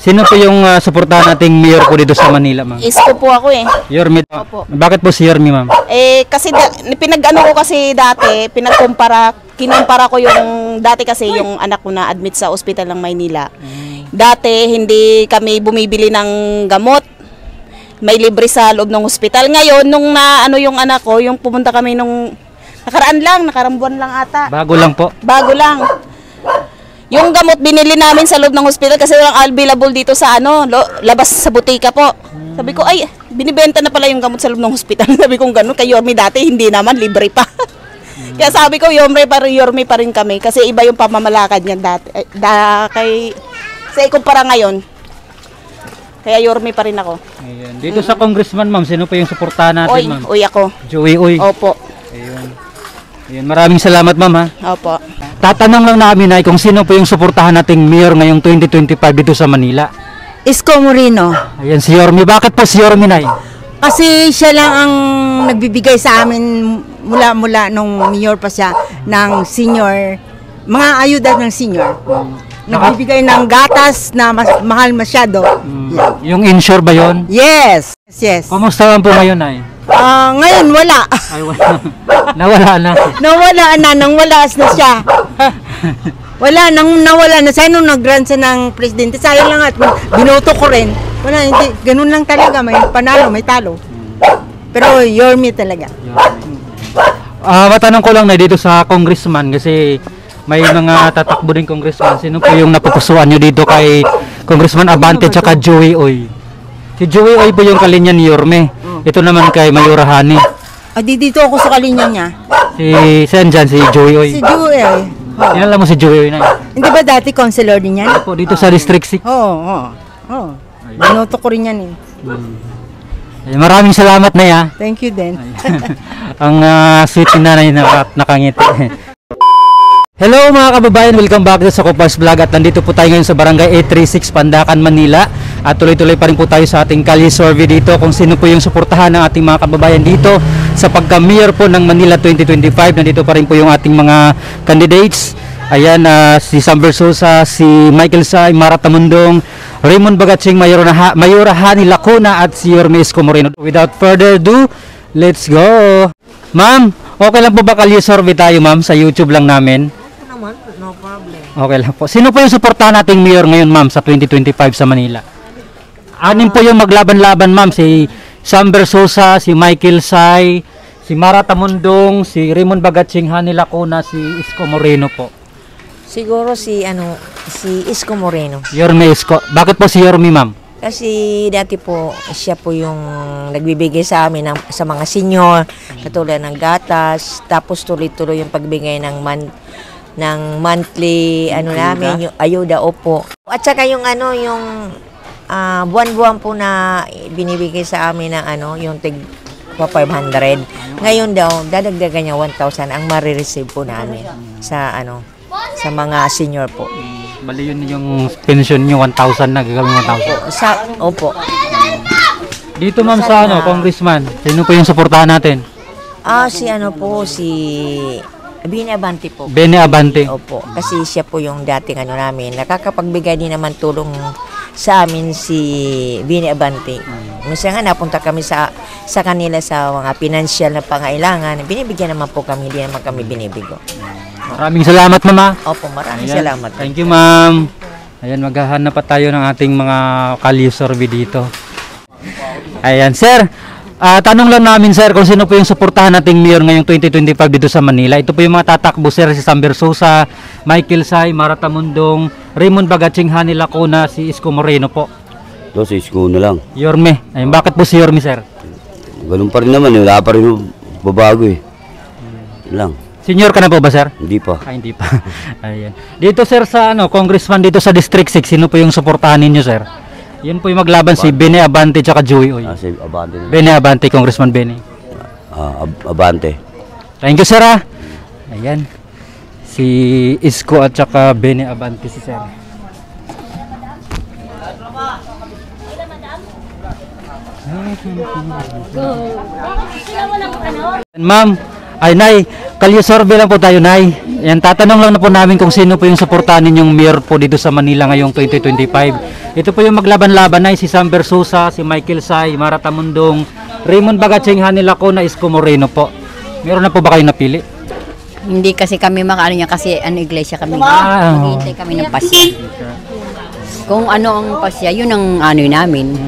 Sino po yung suportahan nating mayor po dito sa Manila, ma'am? Isko po ako eh. Yorme. Opo. Bakit po si Yorme, ma'am? Kasi pinag-ano ko kasi dati, kinumpara ko yung dati kasi yung anak ko na admit sa ospital ng Maynila. Dati hindi kami bumibili ng gamot. May libre sa loob ng ospital. Ngayon nung ano yung anak ko, yung pumunta kami nung nakarambuan lang ata. Bago lang po. Bago lang. Yung gamot binili namin sa loob ng hospital kasi walang available dito sa labas sa butika po. Sabi ko, ay, binibenta na pala yung gamot sa loob ng hospital. Sabi ko, gano'n, kay Yorme dati, hindi naman, libre pa. Kaya sabi ko, Yorme pa rin kami. Kasi iba yung pamamalakad niya dati. Sa ikumpara ngayon, kaya Yorme pa rin ako. Ayan. Dito sa congressman, ma'am, sino pa yung suportahan natin, ma'am? Uy ako. Joey Uy. Opo. Ayun. Ayan, maraming salamat, ma'am, ha? Opo. Tatanong lang namin ay kung sino po yung suportahan nating mayor ngayong 2025 dito sa Manila. Isko Moreno. Ayan, si Yorme. Bakit po si Yorme, nay? Kasi siya lang ang nagbibigay sa amin mula nung mayor pa siya ng senior, mga ayuda ng senior. Nagbibigay ng gatas na mahal masyado. Yung insure ba yon? Yes. Yes. Kumusta naman po ngayon, nay? Ngayon wala. Ay, wala. Nawala na. Nawala na, nang wala na siya. Nawala na siya nung nag-run siya ng presidente. Sayang lang at binoto ko rin. Wala, hindi. Ganun lang talaga. May panalo, may talo. Pero Yorme talaga. Matanong ko lang na dito sa congressman kasi may mga tatakbo din congressman. Sino po yung napupusuan nyo dito kay Congressman Abante tsaka Joey Oy? Si Joey Oy po yung kalinya ni Yorme. Ito naman kay Mayora Hani. Dito ako sa kalinya niya. Saan dyan? Si Joey Oy. Si Joey. Alam mo si Joey Oy na yun? Hindi ba dati councilor din yan? Po, dito sa District 6. Oo. Binoto ko rin yan eh. Maraming salamat na ya. Thank you din. Ang sweet ni nanay na nakangiti. Hello mga kababayan, welcome back sa Kopars Vlog at nandito po tayo ngayon sa Barangay 836 Pandacan, Manila at tuloy-tuloy pa rin po tayo sa ating kalye survey dito kung sino po yung suportahan ng ating mga kababayan dito sa pagka-mayor po ng Manila 2025. Nandito pa rin po yung ating mga candidates. Ayan, si Sam Versosa, si Michael Say, Mara Tamundong, Raymond Bagatsing, Mayora Hani Lacuna at si Yorme Isko Moreno. Without further ado, let's go! Ma'am, okay lang po ba kalye survey tayo, ma'am, sa YouTube lang namin? No problem. Okay lang po. Sino po yung suportahan nating mayor ngayon, ma'am, sa 2025 sa Manila? Anim po yung maglaban-laban, ma'am. Si Sam Versosa, si Michael Say, si Mara Tamundong, si Raymond Bagatsing, Hani Lacuna, si Isko Moreno po. Siguro si Isko Moreno. Yorme Isko. Bakit po si Yorme, ma'am? Kasi dati po siya po yung nagbibigay sa amin sa mga senior, katulad ng gatas, tapos tuloy-tuloy yung pagbigay ng monthly namin yung ayuda, opo. At saka yung buwan-buwan po na binibigay sa amin ng yung tig 500. Ngayon daw dadagdagan niya 1,000 ang marireceive po namin sa mga senior po. Bali yun yung pension nyo, 1,000 na, gagawin 1,000. Opo. Dito, ma'am, sa congressman, sino po yung suportahan natin? Si Bene Abante po. Bene Abante. Opo. Kasi siya po yung dating namin. Nakakapagbigay din naman tulong sa amin si Bene Abante. Minsan nga napunta kami sa kanila sa mga financial na pangailangan. Binibigyan naman po kami, hindi naman kami binibigo. Maraming salamat, mama. Opo, maraming salamat. Thank you, ma'am. Ayan, maghahanap pa tayo ng ating mga kalye survey dito. Ayan, sir. Tanong lang namin, sir, kung sino po yung suportahan nating mayor ngayong 2025 dito sa Manila. Ito po yung mga tatakbo, sir, si Sam Versosa, Michael Say, Mara Tamundong, Raymond Bagatsing, Hani Lacuna, si Isko Moreno po. Si Isko na lang. Yorme. Ayun, bakit po si Yorme, sir? Ganun pa rin naman, wala pa rin babago eh. Lang. Senior ka na po ba, sir? Hindi pa. Hindi pa. Ayan. Dito, sir, sa congressman dito sa District 6, sino po yung suportahan ninyo, sir? Yun po yung maglaban, si Bene Abante tsaka Joey Oy. Si Abante. Bene Abante, Congressman Bene. Abante. Thank you, sir. Ayan. Si Isko at tsaka Bene Abante si sir. Ma'am, Ay, Nay, kalye-survey lang po tayo, Nay. Yan, tatanong lang na po namin kung sino po yung suportahan ninyong mayor po dito sa Manila ngayong 2025. Ito po yung maglaban-laban, Nay, si Sam Versosa, si Michael Say, Mara Tamundong, Raymond Bagacheng, Hani Lacuna, Isko Moreno po. Meron na po ba kayo napili? Hindi kasi kami makaano niya kasi iglesia kami. Ah, Maghihintay kami ng pasya. Kung ano ang pasya, yun ang ano namin.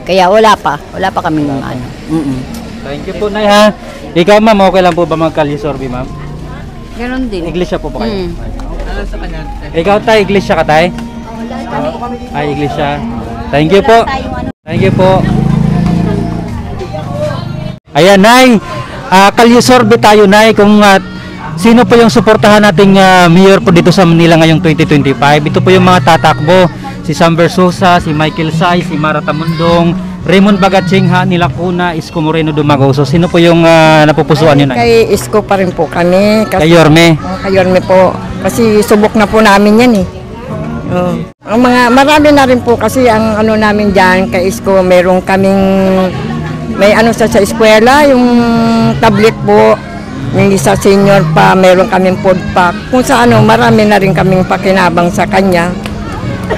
Kaya wala pa kaming ano. Thank you po, Nay, ha. Ikaw, ma'am, okay lang po ba magkalye-survey, ma'am? Ganon din. Iglesia po ba kayo? Ikaw, Tay, iglesia ka, Tay? Ay, iglesia. Thank you po. Thank you po. Ayan, Nay. Kalye-survey tayo, Nay, kung sino po yung suportahan nating mayor po dito sa Manila ngayong 2025. Ito po yung mga tatakbo. Si Sam Versosa, si Michael Say, si Mara Tamundong, Raymond Bagacheng, Hani Lacuna, Isko Moreno Dumagoso. Sino po yung napupusuan nyo, Nay? Kay Isko pa rin po kami. Kay Yorme. Kay Yorme po. Kasi subok na po namin yan eh. Ang marami na rin po kasi ang ano namin dyan kay Isko, meron kaming may ano sa eskwela, yung tablet po. Yung isa senior pa, meron kaming food pack. Kung sa ano, marami na rin kaming pakinabang sa kanya.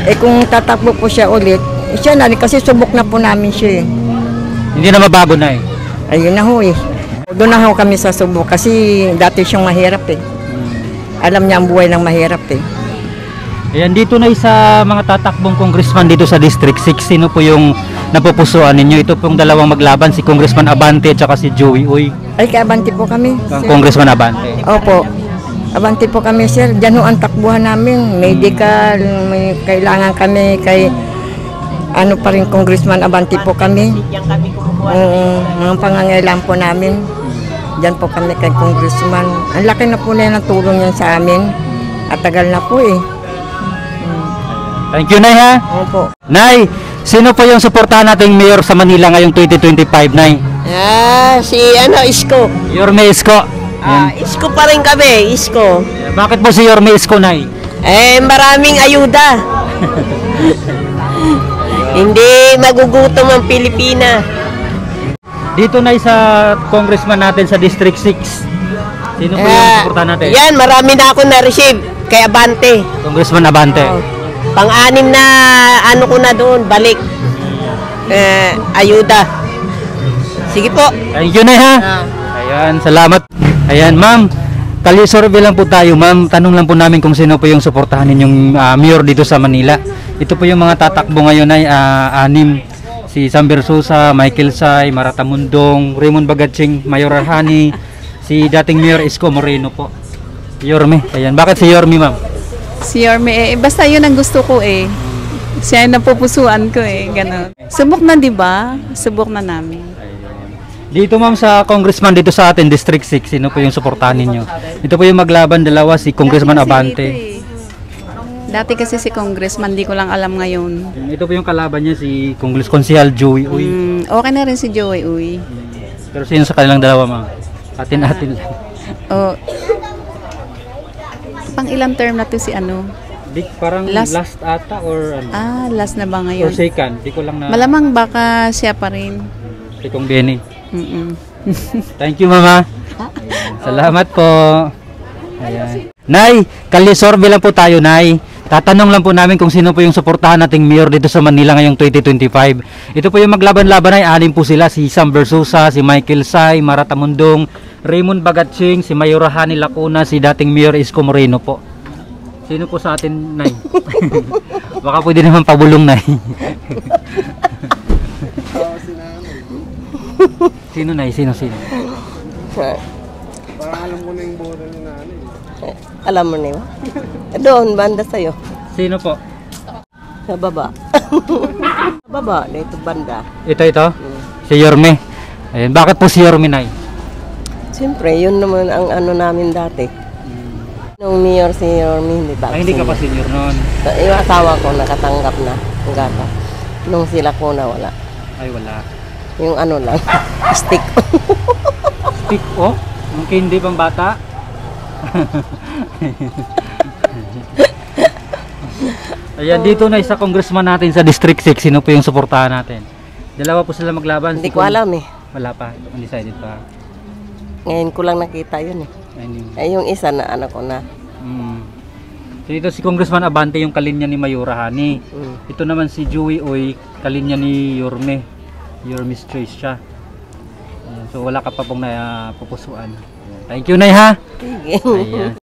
Eh kung tatakbo po siya ulit, siya na rin kasi subok na po namin siya eh. Hindi na mabago, Nay. Ayun na ho eh. Doon na ho kami sa subok kasi dati siyang mahirap eh. Alam niya ang buhay ng mahirap eh. Ayan, dito na sa mga tatakbong congressman dito sa District 6, sino po yung napupusuan ninyo? Ito pong dalawang maglaban, si Congressman Abante at saka si Joey Uy. Ay, kaabante po kami. Sir. Congressman Abante. Opo. Abante po kami, sir. Diyan ho ang takbuhan namin. Medical, may kailangan kami kay ano pa rin, Congressman Abante po kami. Mga pangangailangan po namin. Diyan po kami kay Congressman. Ang laki na po na ng tulong yan sa amin. At tagal na po eh. Thank you, Nay, ha? Opo. Nay, sino po yung suportahan nating mayor sa Manila ngayong 2025, Nay? Si Isko. Yorme Isko. Ayan. Isko pa rin kami, Isko. Bakit po si Yorme Isko, Nay? Maraming ayuda. Hindi magugutom ang Pilipina. Dito, Nay, sa congressman natin sa District 6. Sino po yung suportahan natin? Yan, marami na ako na-receive kay Abante. Congressman Abante. Pang-anim na ano ko na doon, balik. Ayuda. Sige po. Thank you, Nay, ha? Ayan, salamat. Ayan, ma'am. Kalye-survey lang po tayo, ma'am. Tanong lang po namin kung sino po yung suportahan ninyong mayor dito sa Manila. Ito po yung mga tatakbo ngayon ay anim. Si Sam Versosa, Michael Say, Mara Tamundong, Raymond Bagacheng, Mayor Arhani, si dating Mayor Isko Moreno po. Yorme. Ayan, bakit si Yorme, ma'am? Si Yorme, basta yun ang gusto ko eh. Siya yung napupusuan ko eh, gano'n. Subok na, di ba? Subok na namin. Dito, ma'am, sa congressman dito sa atin, District 6, sino po yung suportahan ninyo? Ito po yung maglaban, dalawa, si Congressman Abante. Dati kasi si Congressman, di ko lang alam ngayon. Ito po yung kalaban niya, si Konsehal Joey Uy. Okay na rin si Joey Uy. Pero sino sa kanilang dalawa, ma'am? Atin-atin lang. Oh, pang ilang term na to si ano? Parang Last- last ata or ano? Last na ba Or ngayon? second, di ko lang na. Malamang baka siya pa rin. Si Kong Benny. Mm-mm. Thank you, mama. Salamat po. Ayan. Nay, kalye-survey lang po tayo, Nay. Tatanong lang po namin kung sino po yung suportahan nating mayor dito sa Manila ngayong 2025. Ito po yung maglaban-laban ay anim po sila, si Sam Versosa, si Michael Say, Mara Tamundong, Raymond Bagacheng, si Mayor Hani Lacuna, si dating Mayor Isko Moreno po. Sino po sa atin, Nay? Baka pwede naman pabulong, Nay. Sino, Nay? Sino? Alam mo na yun? Doon, banda sa'yo. Sino po? Sa baba. Sa baba, dito banda. Ito? Si Yorme. Ayun. Bakit po si Yorme, Nay? Siyempre, yun naman ang ano namin dati. Nung mayor si Yorme, hindi ba? Ay, hindi ka pa senior noon. Yung asawa ko, nakatanggap na. Ang gata. Nung sila ko na, wala. Ay, wala. Yung ano lang, stick. Stick, oh? Yung candy pang bata? Ayan, dito na isa congressman natin sa District 6. Sino po yung suportahan natin? Dalawa po sila maglaban. Hindi ko alam eh. Wala pa. Undecided pa. Ngayon ko lang nakita yun eh. Ayun. Ay, yung isa na anak ko na. So ito si Congressman Abante, yung kalinya ni Mayura Hani. Ito naman si Joey Oy, kalinya ni Yorme. Yorme's Choice siya. So wala ka pa pong napupusuan. Thank you, Nay, ha? Sige. Ayan.